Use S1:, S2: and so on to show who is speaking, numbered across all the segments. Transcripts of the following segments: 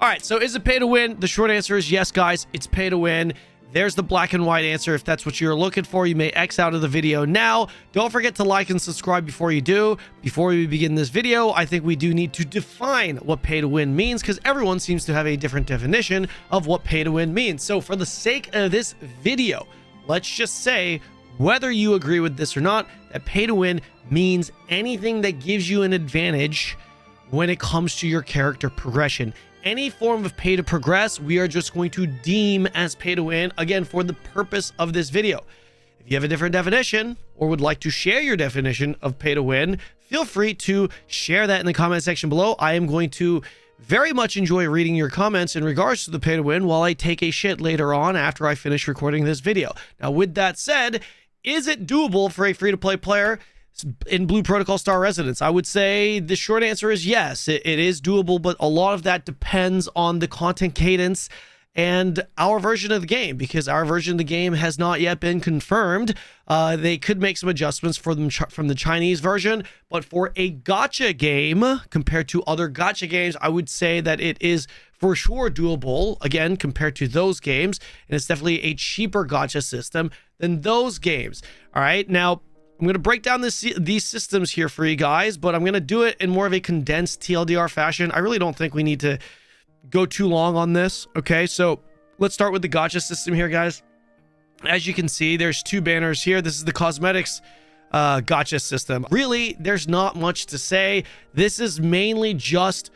S1: All right, so is it pay to win? The short answer is yes, guys. It's pay to win. There's the black and white answer. If that's what you're looking for, you may X out of the video now. Don't forget to like and subscribe before you do. Before we begin this video, I think we do need to define what pay to win means, because everyone seems to have a different definition of what pay to win means. So for the sake of this video, let's just say, whether you agree with this or not, that pay to win means anything that gives you an advantage when it comes to your character progression. Any form of pay to progress, we are just going to deem as pay to win, again, for the purpose of this video. If you have a different definition or would like to share your definition of pay to win, feel free to share that in the comment section below. I am going to very much enjoy reading your comments in regards to the pay to win while I take a shit later on after I finish recording this video. Now, with that said, is it doable for a free-to-play player in Blue Protocol Star Residence? I would say the short answer is yes. It is doable, but a lot of that depends on the content cadence and our version of the game, because our version of the game has not yet been confirmed. They could make some adjustments for them from the Chinese version, but for a gacha game compared to other gacha games, I would say that it is for sure doable, again, compared to those games, and it's definitely a cheaper gacha system than those games. All right, now I'm going to break down these systems here for you guys, but I'm going to do it in more of a condensed TLDR fashion. I really don't think we need to go too long on this. Okay, so let's start with the gacha system here, guys. As you can see, there's two banners here. This is the cosmetics gacha system. Really, there's not much to say. This is mainly just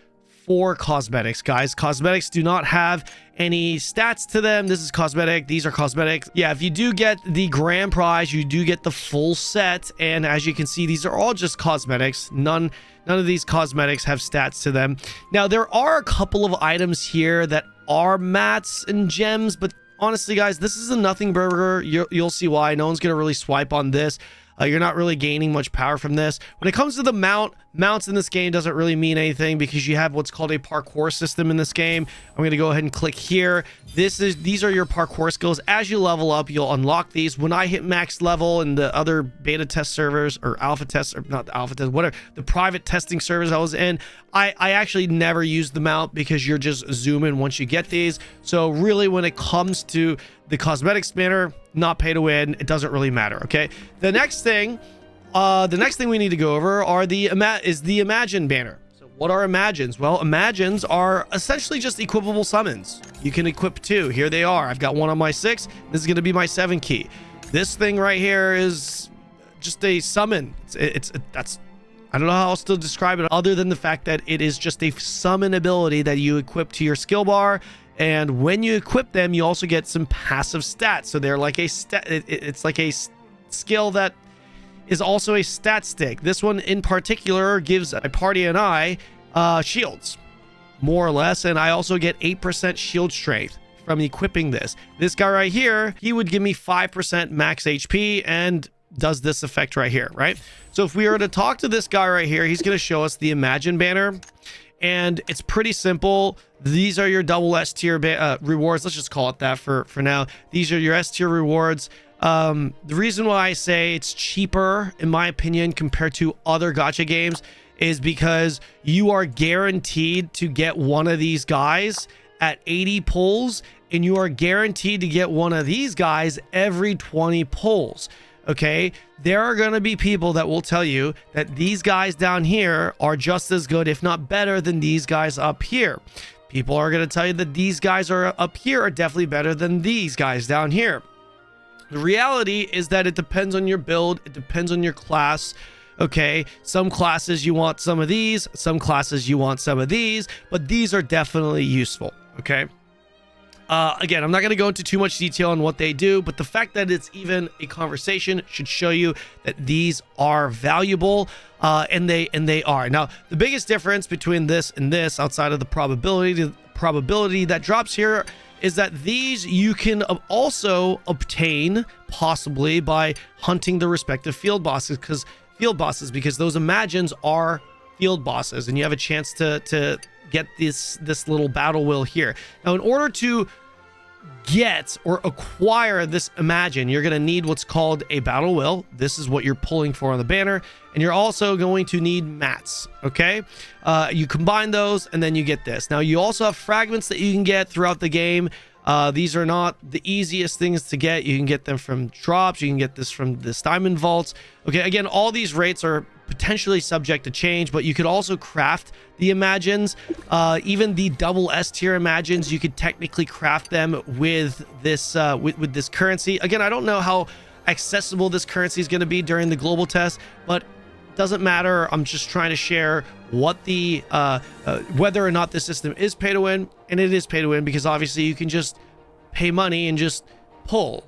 S1: for cosmetics, guys. Cosmetics do not have any stats to them. This is cosmetic. These are cosmetics. Yeah, if you do get the grand prize, you do get the full set, and as you can see, these are all just cosmetics. None of these cosmetics have stats to them. Now, there are a couple of items here that are mats and gems, but honestly, guys, this is a nothing burger. You'll see why. No one's gonna really swipe on this. You're not really gaining much power from this. When it comes to the mounts in this game doesn't really mean anything, because you have what's called a parkour system in this game. I'm going to go ahead and click here. These are your parkour skills. As you level up, you'll unlock these. When I hit max level in the other beta test servers, or alpha tests, or not the alpha test, whatever, the private testing servers I was in, I actually never used the mount, because you're just zooming once you get these. So really, when it comes to the cosmetics banner, not pay to win, it doesn't really matter. Okay, the next thing we need to go over is the Imagine banner. So what are Imagines? Well, Imagines are essentially just equipable summons. You can equip two. Here they are. I've got one on my 6. This is going to be my 7 key. This thing right here is just a summon. That's I don't know how else to describe it other than the fact that it is just a summon ability that you equip to your skill bar. And when you equip them, you also get some passive stats. So they're like it's like a skill that is also a stat stick. This one in particular gives my party and I shields, more or less. And I also get 8% shield strength from equipping this. This guy right here, he would give me 5% max HP and does this effect right here, right? So if we were to talk to this guy right here, he's going to show us the Imagine banner. And it's pretty simple. These are your double S tier rewards. Let's just call it that for now. These are your S tier rewards. The reason why I say it's cheaper, in my opinion, compared to other gacha games is because you are guaranteed to get one of these guys at 80 pulls, and you are guaranteed to get one of these guys every 20 pulls. Okay, there are going to be people that will tell you that these guys down here are just as good, if not better, than these guys up here. People are going to tell you that these guys are up here are definitely better than these guys down here. The reality is that it depends on your build. It depends on your class. Okay, some classes you want some of these, some classes you want some of these, but these are definitely useful. Okay. Again, I'm not going to go into too much detail on what they do, but the fact that it's even a conversation should show you that these are valuable, and they are. Now, the biggest difference between this and this, outside of the probability that drops here, is that these you can also obtain possibly by hunting the respective field bosses, because those Imagines are field bosses, and you have a chance to get this little battle wheel here. Now, in order to get or acquire this Imagine, you're going to need what's called a battle will. This is what you're pulling for on the banner. And you're also going to need mats. Okay. You combine those and then you get this. Now you also have fragments that you can get throughout the game. These are not the easiest things to get. You can get them from drops. You can get this from the diamond vaults. Okay, again, all these rates are potentially subject to change, but you could also craft the Imagines. Even the double S tier Imagines, you could technically craft them with this with this currency. Again, I don't know how accessible this currency is going to be during the global test, but doesn't matter. I'm just trying to share what the whether or not this system is pay to win, and it is pay to win because obviously you can just pay money and just pull.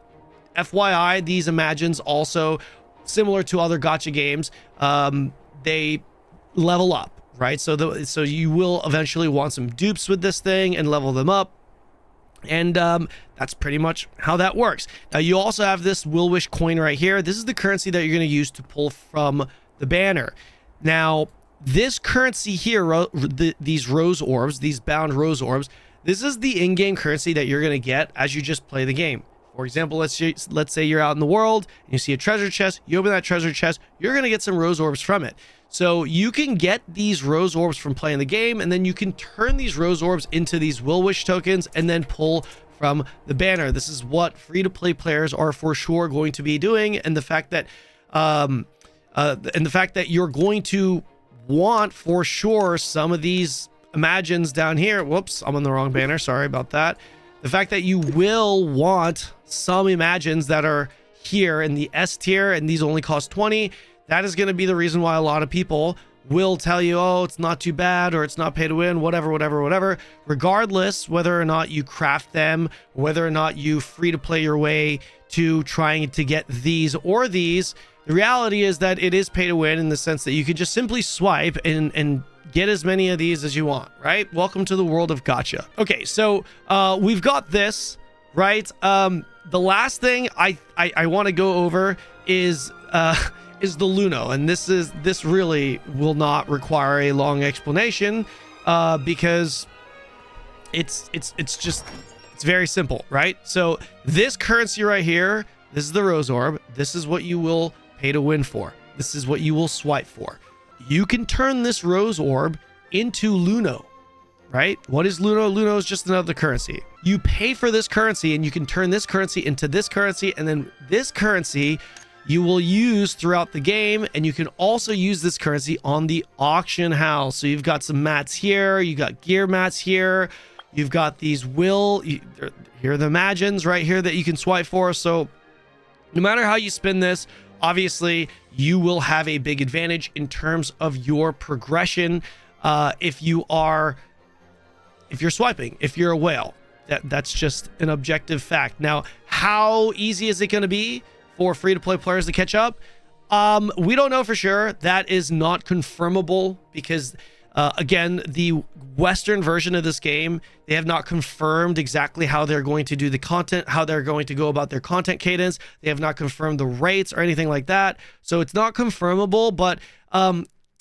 S1: FYI, these Imagines also, similar to other gacha games, they level up, right? So you will eventually want some dupes with this thing and level them up. And that's pretty much how that works. Now you also have this Will Wish coin right here. This is the currency that you're going to use to pull from the banner. Now this currency here, these rose orbs, these bound rose orbs, this is the in-game currency that you're going to get as you just play the game. For example, let's say you're out in the world and you see a treasure chest, you open that treasure chest, you're going to get some rose orbs from it. So you can get these rose orbs from playing the game, and then you can turn these rose orbs into these Will Wish tokens and then pull from the banner. This is what free-to-play players are for sure going to be doing, and the fact that you're going to want for sure some of these Imagines down here. Whoops, I'm on the wrong banner. Sorry about that. The fact that you will want some Imagines that are here in the S tier, and these only cost 20. That is going to be the reason why a lot of people will tell you, oh, it's not too bad, or it's not pay to win, whatever. Regardless, whether or not you craft them, whether or not you free to play your way to trying to get these or these, the reality is that it is pay to win in the sense that you can just simply swipe and get as many of these as you want, right? Welcome to the world of gacha. Okay, so we've got this, right? The last thing I want to go over is the Luno, and this really will not require a long explanation because it's very simple, right? So this currency right here, this is the rose orb. This is what you will pay to win for. This is what you will swipe for. You can turn this rose orb into Luno, right? What is Luno? Luno is just another currency. You pay for this currency and you can turn this currency into this currency, and then this currency you will use throughout the game, and you can also use this currency on the auction house. So you've got some mats here, you got gear mats here, you've got these here are the Imagines right here that you can swipe for. So no matter how you spin this, obviously you will have a big advantage in terms of your progression if you're swiping, if you're a whale. That's just an objective fact. Now, how easy is it going to be for free-to-play players to catch up? We don't know for sure. That is not confirmable because again, the Western version of this game, they have not confirmed exactly how they're going to do the content, how they're going to go about their content cadence. They have not confirmed the rates or anything like that. So it's not confirmable, but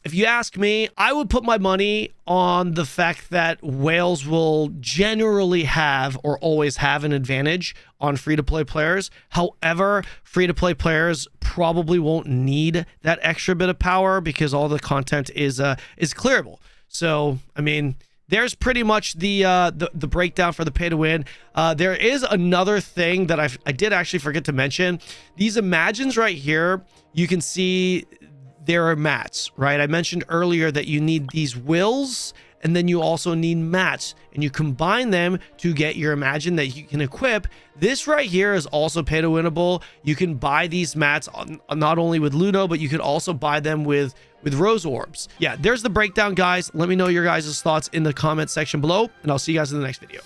S1: if you ask me, I would put my money on the fact that whales will generally have or always have an advantage on free-to-play players. However, free-to-play players probably won't need that extra bit of power because all the content is clearable. So, I mean, there's pretty much the breakdown for the pay to win. There is another thing that I did actually forget to mention. These Imagines right here, you can see there are mats, right? I mentioned earlier that you need these wills, and then you also need mats, and you combine them to get your Imagine that you can equip. This right here is also pay to winnable. You can buy these mats not only with Luno, but you can also buy them with rose orbs. Yeah, there's the breakdown, guys. Let me know your guys' thoughts in the comment section below, and I'll see you guys in the next video.